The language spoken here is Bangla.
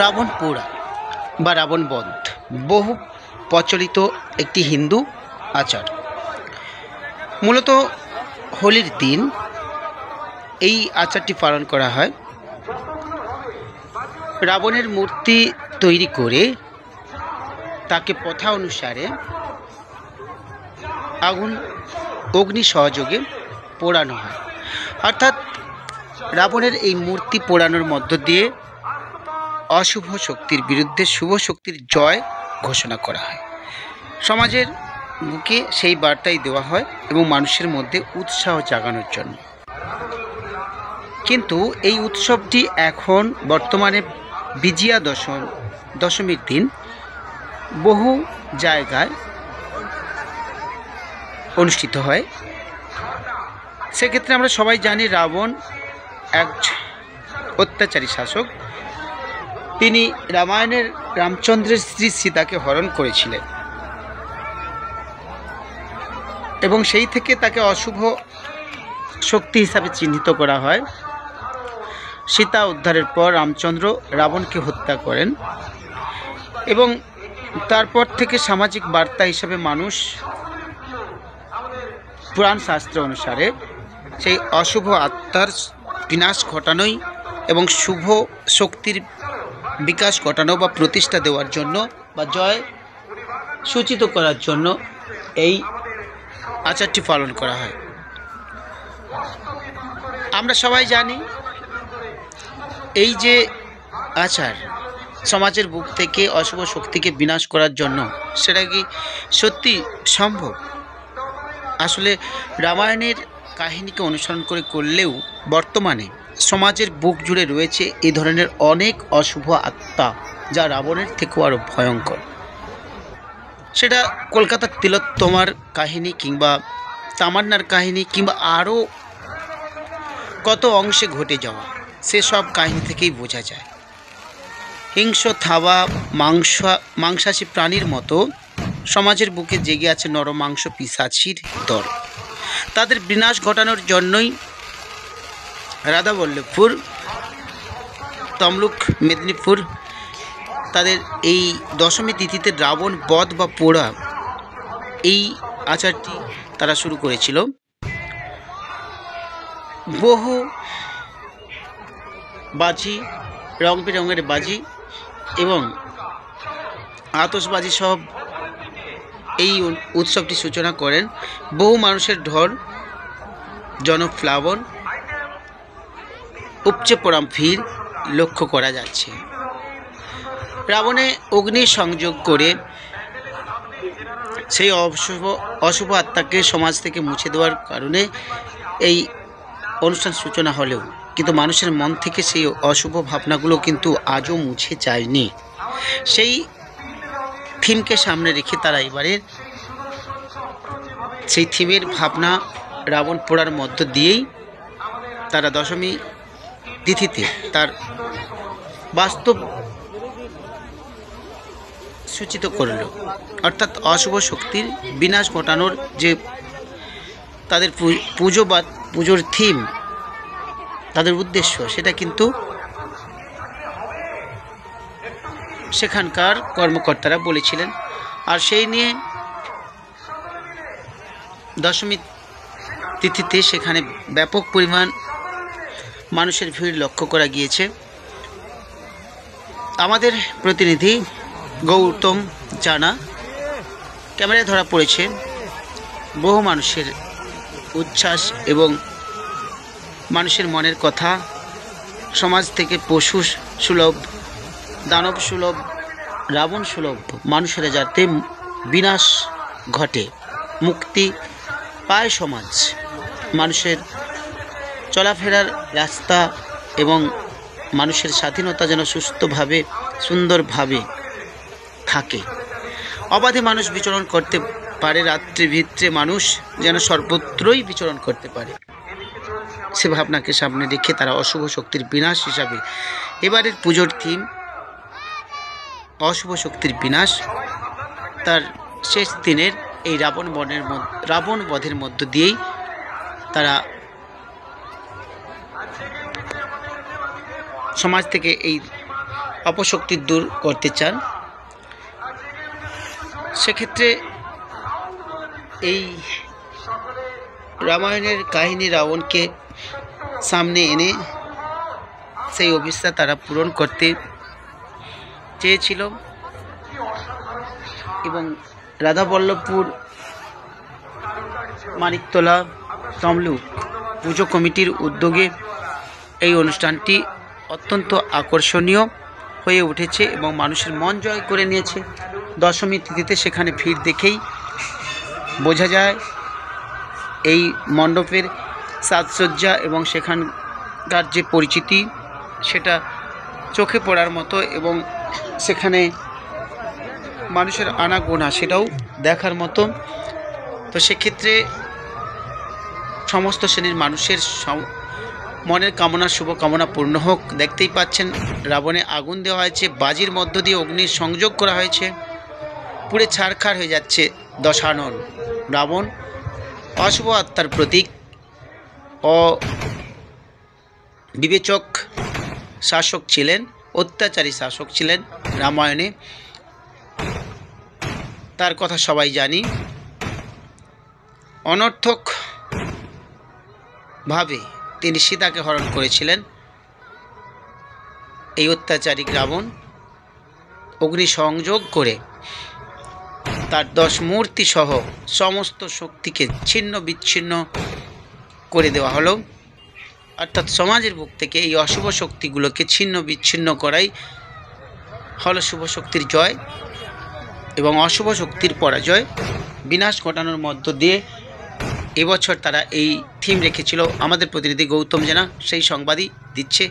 রাবণ পোড়া বা রাবণ বধ বহু প্রচলিত একটি হিন্দু আচার। মূলত হোলির দিন এই আচারটি পালন করা হয়। রাবণের মূর্তি তৈরি করে তাকে প্রথা অনুসারে অগ্নি সহযোগে পোড়ানো হয়। অর্থাৎ রাবণের এই মূর্তি পোড়ানোর মধ্য দিয়ে অশুভ শক্তির বিরুদ্ধে শুভ শক্তির জয় ঘোষণা করা হয়। সমাজের বুকে সেই বার্তাই দেওয়া হয় এবং মানুষের মধ্যে উৎসাহ জাগানোর জন্য। কিন্তু এই উৎসবটি এখন বর্তমানে বিজয়া দশমীর দিন বহু জায়গায় অনুষ্ঠিত হয়। সেক্ষেত্রে আমরা সবাই জানি রাবণ এক অত্যাচারী শাসক। তিনি রামায়ণের রামচন্দ্রের স্ত্রী সীতাকে হরণ করেছিলেন এবং সেই থেকে তাকে অশুভ শক্তি হিসাবে চিহ্নিত করা হয়। সীতা উদ্ধারের পর রামচন্দ্র রাবণকে হত্যা করেন এবং তারপর থেকে সামাজিক বার্তা হিসাবে মানুষ পুরাণ শাস্ত্র অনুসারে সেই অশুভ আত্মার বিনাশ ঘটানোই এবং শুভ শক্তির বিকাশ ঘটানো বা প্রতিষ্ঠা দেওয়ার জন্য বা জয় সূচিত করার জন্য এই আচারটি পালন করা হয়। আমরা সবাই জানি এই যে আচার সমাজের বুক থেকে অশুভ শক্তিকে বিনাশ করার জন্য, সেটা কি সত্যি সম্ভব? আসলে রামায়ণের কাহিনীকে অনুসরণ করে করলেও বর্তমানে সমাজের বুক জুড়ে রয়েছে এই ধরনের অনেক অশুভ আত্মা, যা রাবণের থেকেও আরও ভয়ঙ্কর। সেটা কলকাতার তিলোত্তমার কাহিনী কিংবা তামান্নার কাহিনী কিংবা আরও কত অংশে ঘটে যাওয়া, সেসব কাহিনী থেকেই বোঝা যায়। হিংস্র থাবা মাংসাশী প্রাণীর মতো সমাজের বুকে জেগে আছে নরমাংস পিশাচির দল। তাদের বিনাশ ঘটানোর জন্যই রাধাবল্লভপুর, তমলুক, মেদিনীপুর তাদের এই দশমী তিথিতে রাবণ বধ বা পোড়া এই আচারটি তারা শুরু করেছিল। বহু বাজি, রং বেরঙের বাজি এবং আতশবাজি সব এই উৎসবটি সূচনা করেন। বহু মানুষের ঢল, জনপ্লাবন, উপচে পড়া ভিড় লক্ষ্য করা যাচ্ছে। রাবণে অগ্নি সংযোগ করে সেই অশুভ আত্মাকে সমাজ থেকে মুছে দেওয়ার কারণে এই অনুষ্ঠান সূচনা হলেও কিন্তু মানুষের মন থেকে সেই অশুভ ভাবনাগুলো কিন্তু আজও মুছে যায়নি। সেই থিমকে সামনে রেখে তারা এবারে সেই থিমের ভাবনা রাবণ পোড়ার মধ্য দিয়েই তারা দশমী তিথিতে তার বাস্তব সূচিত করল। অর্থাৎ অশুভ শক্তির বিনাশ ঘটানোর যে তাদের পুজো বা পুজোর থিম, তাদের উদ্দেশ্য, সেটা কিন্তু সেখানকার কর্মকর্তারা বলেছিলেন। আর সেই নিয়ে দশমী তিথিতে সেখানে ব্যাপক পরিমাণ মানুষের ভিড় লক্ষ্য করা গিয়েছে। আমাদের প্রতিনিধি গৌতম জানা ক্যামেরায় ধরা পড়েছে বহু মানুষের উচ্ছ্বাস এবং মানুষের মনের কথা। সমাজ থেকে পশু সুলভ, দানব সুলভ, রাবণ সুলভ মানুষেরা যাতে বিনাশ ঘটে, মুক্তি পায় সমাজ, মানুষের চলাফেরার রাস্তা এবং মানুষের স্বাধীনতা যেন সুস্থভাবে সুন্দরভাবে থাকে, অবাধে মানুষ বিচরণ করতে পারে, রাত্রে ভিত্রে মানুষ যেন সর্বত্রই বিচরণ করতে পারে, সে ভাবনাকে সামনে রেখে তারা অশুভ শক্তির বিনাশ হিসাবে এবারের পুজোর থিম অশুভ শক্তির বিনাশ। তার শেষ দিনের এই রাবণ বধের মধ্য দিয়েই তারা সমাজ থেকে এই অপশক্তি দূর করতে চান। সেক্ষেত্রে এই রামায়ণের কাহিনী রাবণকে সামনে এনে সেই অভিশাপ তারা পূরণ করতে চেয়েছিল এবং রাধাবল্লভপুর মানিকতলা তমলুক পুজো কমিটির উদ্যোগে এই অনুষ্ঠানটি অত্যন্ত আকর্ষণীয় হয়ে উঠেছে এবং মানুষের মন জয় করে নিয়েছে। দশমী তিথিতে সেখানে ভিড় দেখেই বোঝা যায় এই মণ্ডপের সাজসজ্জা এবং সেখানকার যে পরিচিতি সেটা চোখে পড়ার মতো এবং সেখানে মানুষের আনাগোনা সেটাও দেখার মতো। তো সেক্ষেত্রে সমস্ত শ্রেণীর মানুষের মনের কামনা শুভকামনা পূর্ণ হোক। দেখতেই পাচ্ছেন রাবণে আগুন দেওয়া হয়েছে, বাজির মধ্য দিয়ে অগ্নির সংযোগ করা হয়েছে, পুড়ে ছারখার হয়ে যাচ্ছে দশানন। রাবণ অশুভ আত্মার প্রতীক, বিবেচক শাসক ছিলেন, অত্যাচারী শাসক ছিলেন রামায়ণে, তার কথা সবাই জানি। অনর্থকভাবে তিনি সীতাকে হরণ করেছিলেন। এই অত্যাচারী রাবণ অগ্নিসংযোগ করে তার 10 মূর্তি সহ সমস্ত শক্তিকে ছিন্ন বিচ্ছিন্ন করে দেওয়া হলো। অর্থাৎ সমাজের বুক থেকে এই অশুভ শক্তিগুলোকে ছিন্ন বিচ্ছিন্ন করাই হলো শুভ শক্তির জয় এবং অশুভ শক্তির পরাজয়, বিনাশ ঘটানোর মধ্য দিয়ে এবছর তারা এই থিম রেখেছিল। আমাদের প্রতিনিধি গৌতম জেনা সেই সংবাদই দিচ্ছে।